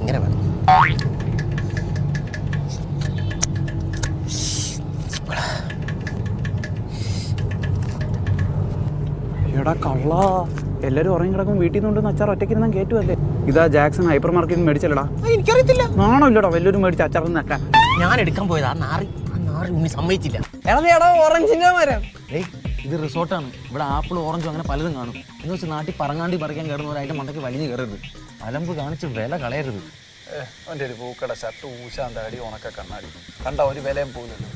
എങ്ങനെ വേണം? എടാ കള്ള, എല്ലാരും ഉറങ്ങി കിടക്കും. വീട്ടിൽ നിന്നുണ്ടെന്ന് അച്ചാർ ഒറ്റയ്ക്കിരുന്ന കേട്ടുവല്ലേ? ഇതാ ജാക്സൺ ഹൈപ്പർ മാർക്കറ്റിൽ മേടിച്ചല്ലടാ. എനിക്കറിയത്തില്ല. നാണോ ഇല്ലടാ വലിയൊരു മേടിച്ച അച്ചാറൊന്നും നക്കാൻ. ഞാൻ എടുക്കാൻ പോയത് ആ നാറി ഉണ്ണി സമ്മതിച്ചില്ല. ഓറഞ്ചിന്റെ മരം. ഇത് റിസോർട്ടാണ്. ഇവിടെ ആപ്പിൾ ഓറഞ്ചും അങ്ങനെ പലതും കാണും. എന്ന് വെച്ചാൽ നാട്ടിൽ പറങ്ങാണ്ടി പറിക്കാൻ കയറുന്നവരായിട്ട് മണ്ടയ്ക്ക് വലിഞ്ഞ് കയറരുത്. അലമ്പ് കാണിച്ച് വില കളയരുത്. അവൻ്റെ ഒരു പൂക്കട ഷർട്ട്, ഊശാന്താടി, ഉണക്ക കണ്ണാടി കണ്ട ഒരു വിലയും പോലല്ലോ.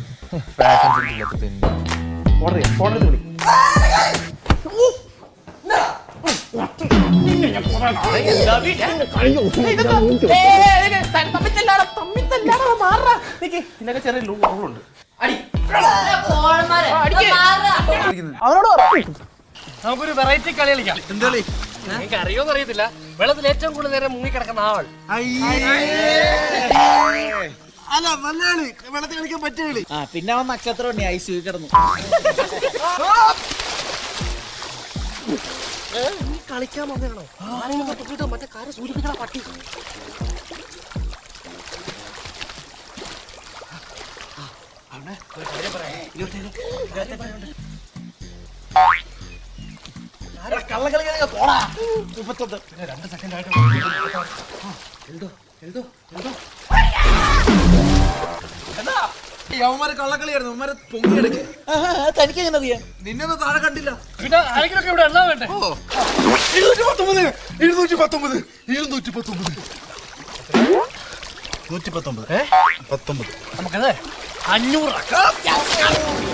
ചെറിയ റൂളുണ്ട്. നമുക്കൊരു വെറൈറ്റി കളി കളിക്കാം. എന്താ നിങ്ങൾക്ക് അറിയോന്ന് അറിയത്തില്ല. വെള്ളത്തിൽ ഏറ്റവും കൂടുതൽ നേരം മുങ്ങി കിടക്കുന്ന ആൾ. അല്ല നല്ലാണ് വെള്ളത്തിൽ കളിക്കാൻ പറ്റിയ കളി. പിന്നെ അവൻ നക്ഷത്രം ഉണ്ട് ഐസ് കിടന്നു. നീ കളിക്കാൻ വന്നതാണോ? മറ്റേ കാര്യം സൂചിപ്പിക്കണ പട്ടി. പോടാ. 2 സെക്കൻഡ് ആയിട്ട് യവന്മാര് കള്ളക്കളിയായിരുന്നു. അവന്മാരെ പൊങ്ങിയെടുക്ക്. തനിക്ക് എങ്ങനെ അറിയാം? നിന്നൊന്നും താഴെ കണ്ടില്ല. പിന്നെ ആരെങ്കിലും ഇവിടെ എണ്ണ വേണ്ടേ? 219 219 219 നമുക്കത് 500